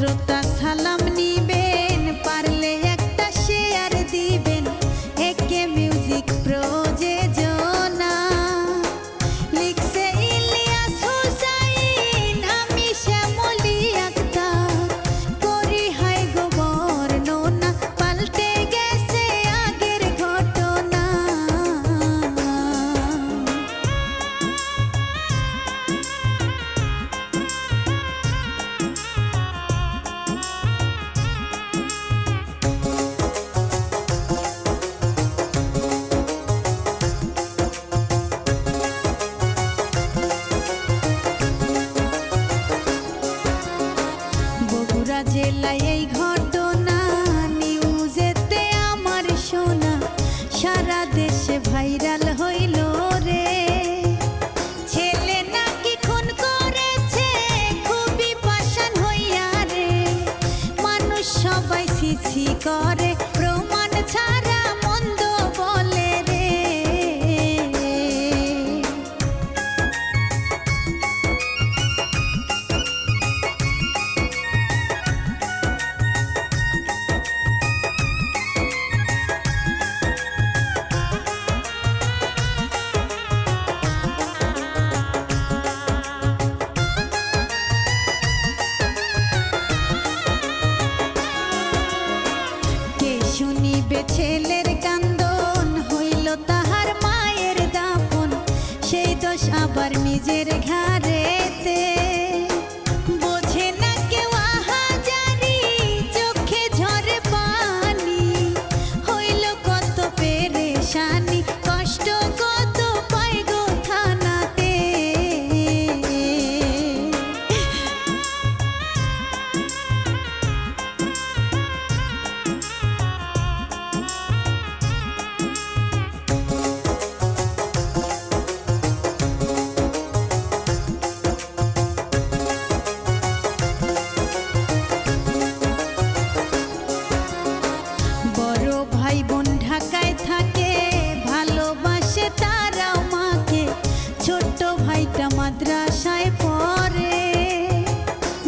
শ্রোতা সালাম নিবেন, পারলে একটা শেয়ার দিবেন। একে মিউজিক প্রযোজনা লিখছে ইলিয়াস হুসাইন, আমি শ্যামলী আক্তার। করি হাই গো বর্ণনা, পাল্টে গেছে আগের ঘটনা। বগুড়া জেলায় এই ঘটনা, নিউজেতে আমার শোনা। সারা দেশে ভাইরাল হইল রে, ছেলে নাকি খুন করেছে খুবই পাষাণ হইয়া রে। মানুষ সবাই ছিছি করে, প্রমাণ ছাড়া মন্দ বলে রে। শুনিবে ছেলের কান্দন, হইল তাহার মায়ের দাফন। সেই দোষ আবার নিজের ঘাড়েতে, বোঝে না কেউ আহাজারি, চোখে ঝরে পানি। হইল কত পেরেশানি, কষ্ট কত পায় গো থানাতে। ভাই বোন ঢাকায় থাকে, ভালোবাসে তারাও মাকে। ছোট ভাইটা মাদ্রাসায় পড়ে,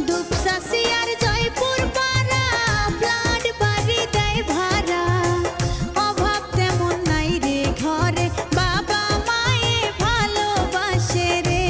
দুপসাসি আর জয়পুর পাড়া, ফ্ল্যাট বাড়ি দেয় ভাড়া। অভাব তেমন নাই রে ঘরে, বাবা মায়ে ভালোবাসে রে।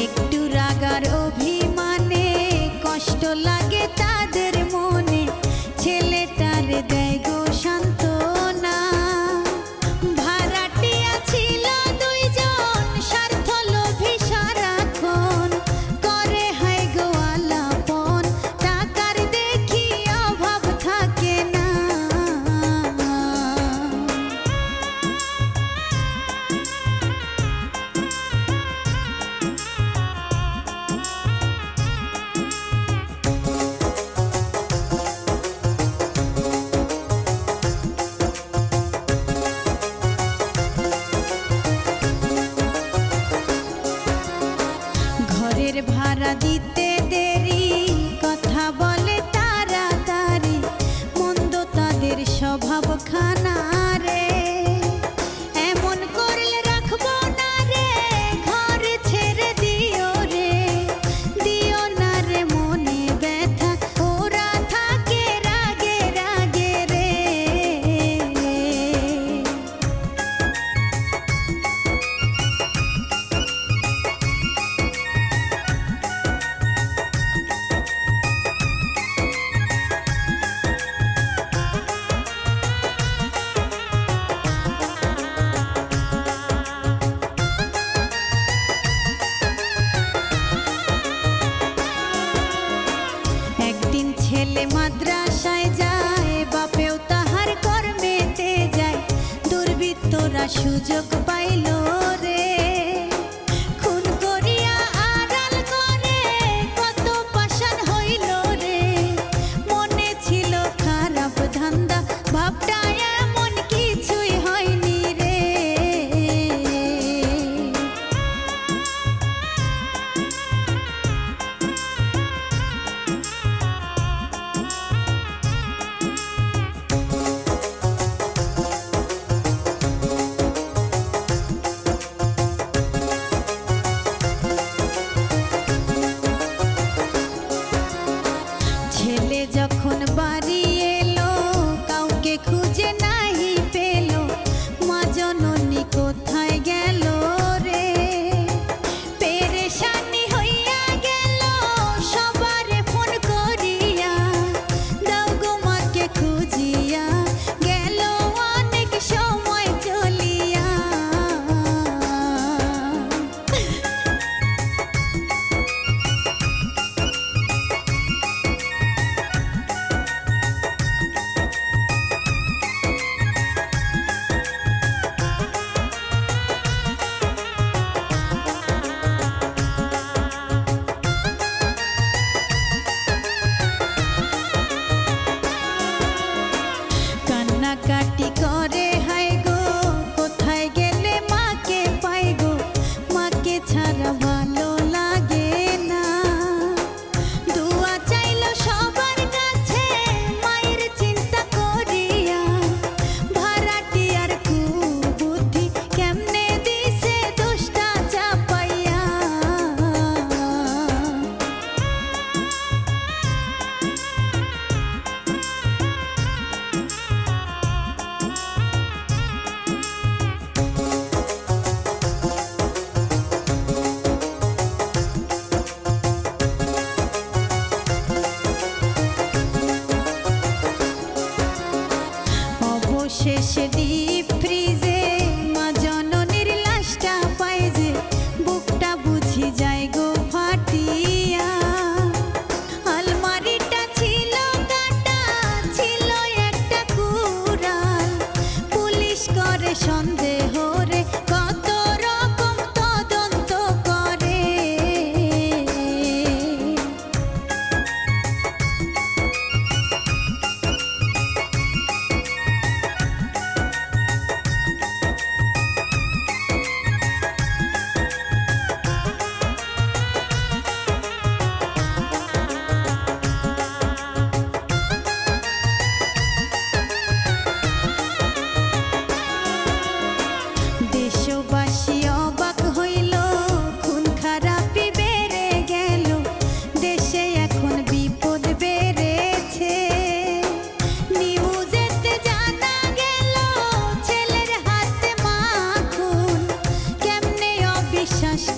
একটু রাগার অভিমানে কষ্ট লাগে তাদের মনে, ছেলেটার দেয় গো সান্ত্বনা। ভাড়াটিয়া ছিল দুইজন, স্বার্থ লোভী সারাক্ষণ। করে হাই গো আলাপন, টাকার দেখি অভাব থাকে না। ঘরের ভাড়া দিতে দেরি, কথা বলে তাড়াতাড়ি। মন্দ তাদের স্বভাব খানা রে, এমন করলে রাখবো না রে। ঘর ছেড়ে দিও রে, দিও না রে মনে ব্যথা। ওরা থাকে রাগে রাগে রে। ছেলে মাদ্রাসায় যায়, বাপেও তাহার কর্মেতে যায়। দুর্বৃত্তরা সুযোগ পাইল রে, খুন করিয়া আড়াল করে কত পাষাণ হইল রে। মনে ছিল খারাপ ধান্দা, ভাবটা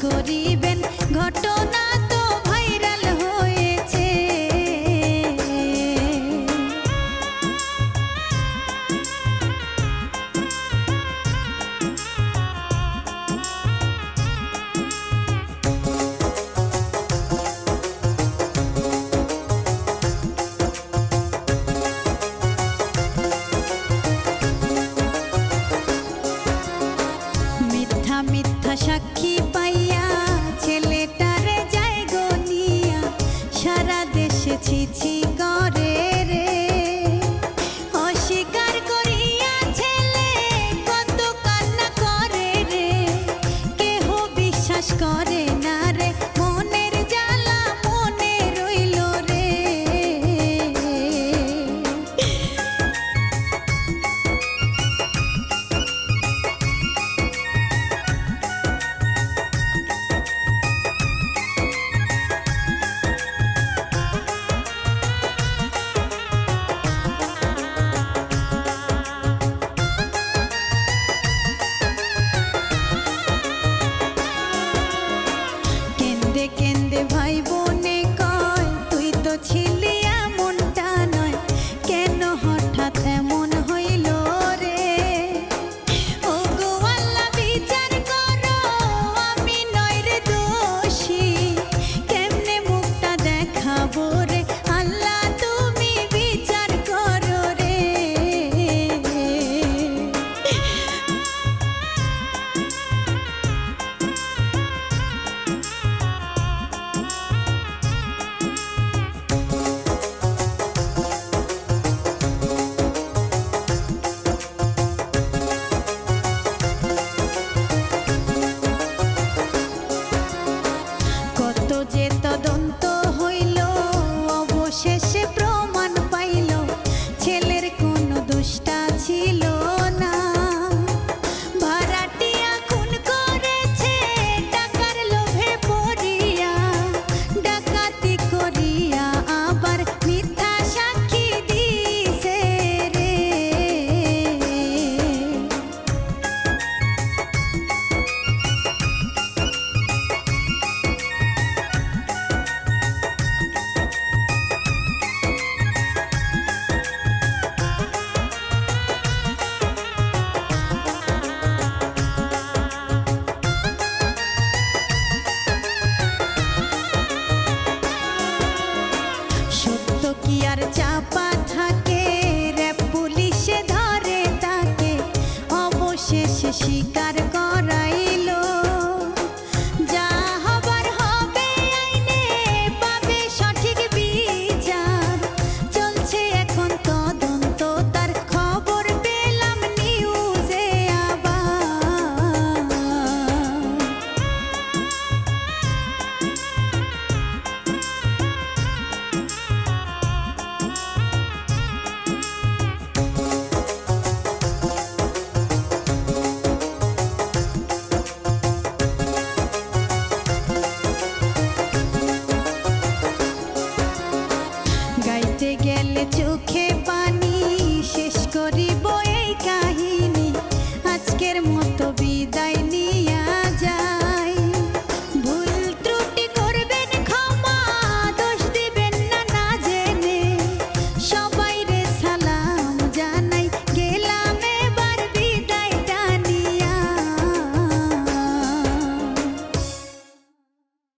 করিবেন ঘটনা তো ভাইরাল হয়েছে। মিথ্যা মিথ্যা সাক্ষী